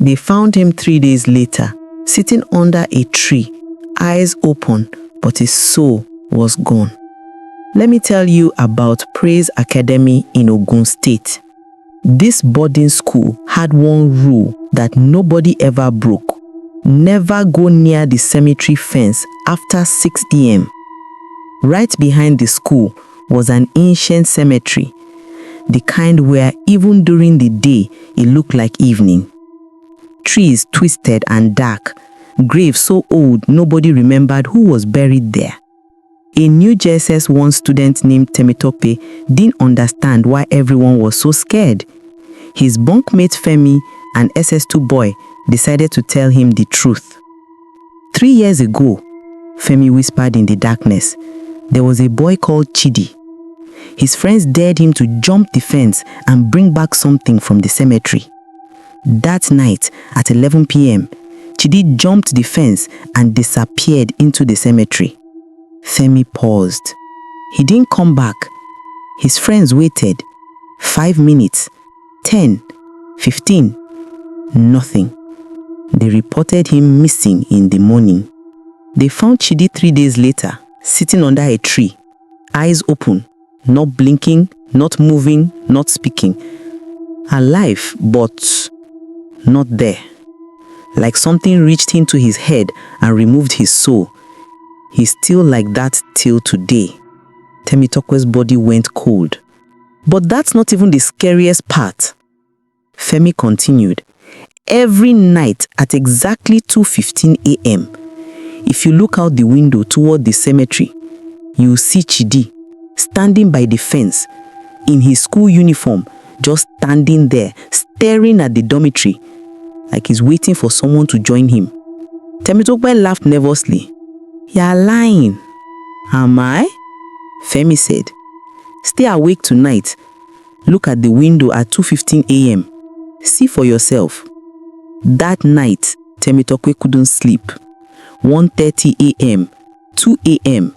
They found him 3 days later, sitting under a tree, eyes open, but his soul was gone. Let me tell you about Praise Academy in Ogun State. This boarding school had one rule that nobody ever broke. Never go near the cemetery fence after 6 p.m. Right behind the school was an ancient cemetery, the kind where even during the day it looked like evening. Trees twisted and dark, graves so old nobody remembered who was buried there. A new JSS1 student named Temitope didn't understand why everyone was so scared. His bunkmate Femi, an SS2 boy, decided to tell him the truth. 3 years ago, Femi whispered in the darkness, there was a boy called Chidi. His friends dared him to jump the fence and bring back something from the cemetery. That night, at 11 p.m., Chidi jumped the fence and disappeared into the cemetery. Femi paused. He didn't come back. His friends waited. 5 minutes, 10, 15, nothing. They reported him missing in the morning. They found Chidi 3 days later, sitting under a tree, eyes open, not blinking, not moving, not speaking. Alive, but not there. Like something reached into his head and removed his soul. He's still like that till today. Temitope's body went cold. But that's not even the scariest part. Femi continued. Every night at exactly 2:15 a.m., if you look out the window toward the cemetery, you'll see Chidi standing by the fence in his school uniform, just standing there, staring at the dormitory, like he's waiting for someone to join him. Temitope laughed nervously. You're lying. Am I? Femi said. Stay awake tonight. Look at the window at 2:15 a.m. See for yourself. That night, Temitope couldn't sleep. 1:30 a.m., 2 a.m.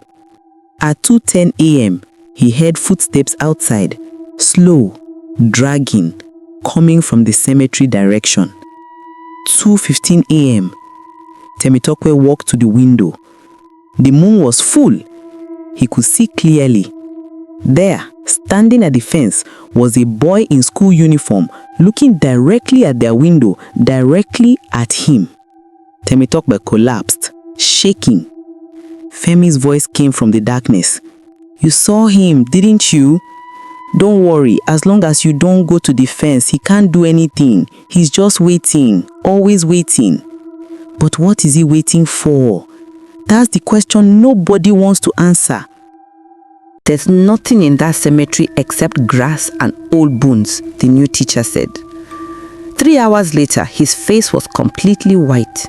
At 2:10 a.m., he heard footsteps outside, slow, dragging, coming from the cemetery direction. 2:15 a.m., Temitope walked to the window. The moon was full. He could see clearly. There, standing at the fence, was a boy in school uniform looking directly at their window, directly at him. Temitope collapsed, shaking. Femi's voice came from the darkness. You saw him, didn't you? Don't worry, as long as you don't go to the fence, he can't do anything. He's just waiting, always waiting. But what is he waiting for? That's the question nobody wants to answer. There's nothing in that cemetery except grass and old bones, the new teacher said. 3 hours later, his face was completely white.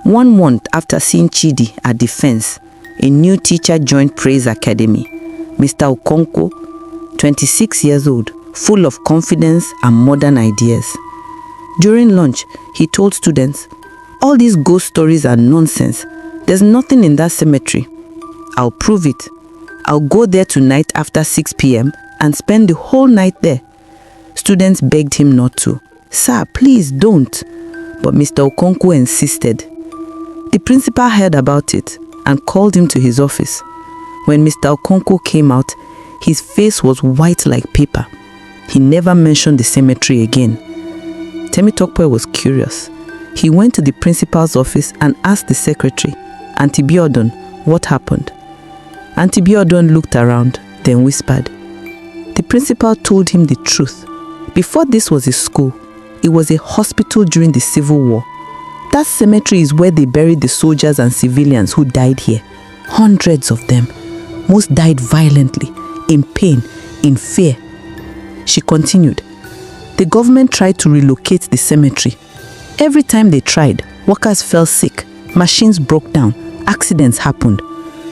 1 month after seeing Chidi at the fence, a new teacher joined Praise Academy, Mr. Okonkwo, 26 years old, full of confidence and modern ideas. During lunch, he told students, all these ghost stories are nonsense. There's nothing in that cemetery. I'll prove it. I'll go there tonight after 6 p.m. and spend the whole night there. Students begged him not to. Sir, please don't. But Mr. Okonkwo insisted. The principal heard about it and called him to his office. When Mr. Okonkwo came out, his face was white like paper. He never mentioned the cemetery again. Temitope was curious. He went to the principal's office and asked the secretary, Auntie Biodun, what happened? Auntie Biodun looked around, then whispered. The principal told him the truth. Before this was a school, it was a hospital during the Civil War. That cemetery is where they buried the soldiers and civilians who died here. Hundreds of them. Most died violently, in pain, in fear. She continued. The government tried to relocate the cemetery. Every time they tried, workers fell sick, machines broke down, accidents happened.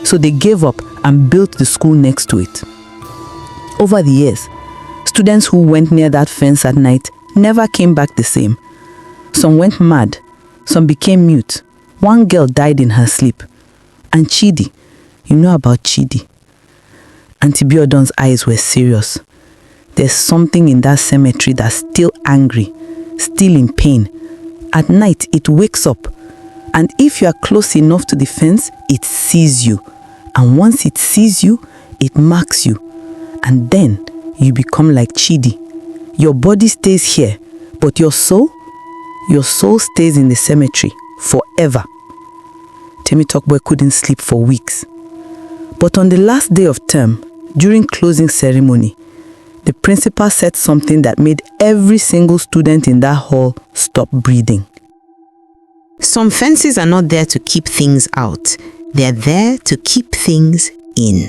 So they gave up and built the school next to it. Over the years, students who went near that fence at night never came back the same. Some went mad, some became mute. One girl died in her sleep. And Chidi, you know about Chidi. Auntie Biodun's eyes were serious. There's something in that cemetery that's still angry, still in pain, At night, it wakes up. And if you are close enough to the fence, it sees you. And once it sees you, it marks you. And then you become like Chidi. Your body stays here, but your soul stays in the cemetery forever. Temitope couldn't sleep for weeks. But on the last day of term, during closing ceremony, the principal said something that made every single student in that hall stop breathing. Some fences are not there to keep things out. They're there to keep things in.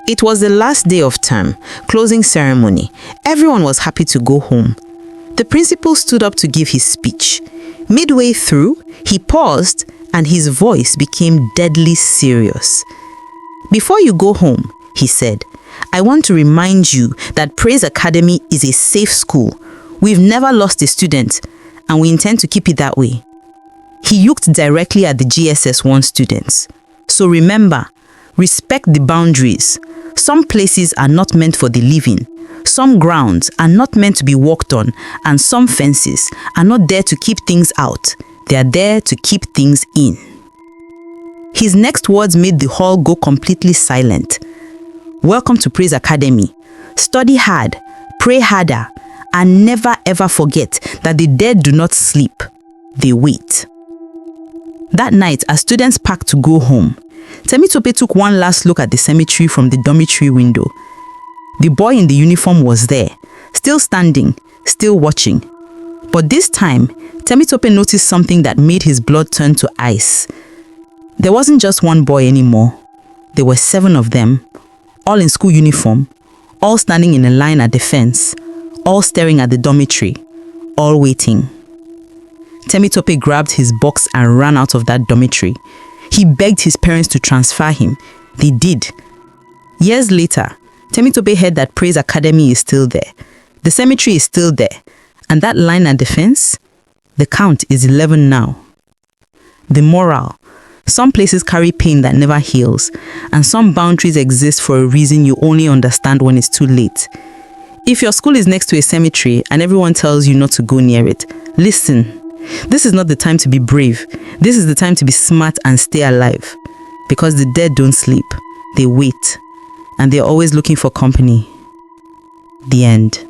It was the last day of term, closing ceremony. Everyone was happy to go home. The principal stood up to give his speech. Midway through, he paused and his voice became deadly serious. "Before you go home," he said, "I want to remind you that Praise Academy is a safe school. We've never lost a student, and we intend to keep it that way." He looked directly at the GSS 1 students. "So remember, respect the boundaries. Some places are not meant for the living. Some grounds are not meant to be walked on, and some fences are not there to keep things out. They are there to keep things in." His next words made the hall go completely silent. Welcome to Praise Academy. Study hard, pray harder, and never ever forget that the dead do not sleep. They wait. That night, as students packed to go home, Temitope took one last look at the cemetery from the dormitory window. The boy in the uniform was there, still standing, still watching. But this time, Temitope noticed something that made his blood turn to ice. There wasn't just one boy anymore. There were 7 of them, all in school uniform, all standing in a line at the fence, all staring at the dormitory, all waiting. Temitope grabbed his box and ran out of that dormitory. He begged his parents to transfer him. They did. Years later, Temitope heard that Praise Academy is still there. The cemetery is still there. And that line at the fence, the count is 11 now. The moral: some places carry pain that never heals, and some boundaries exist for a reason you only understand when it's too late. If your school is next to a cemetery and everyone tells you not to go near it, listen. This is not the time to be brave. This is the time to be smart and stay alive. Because the dead don't sleep. They wait. And they're always looking for company. The end.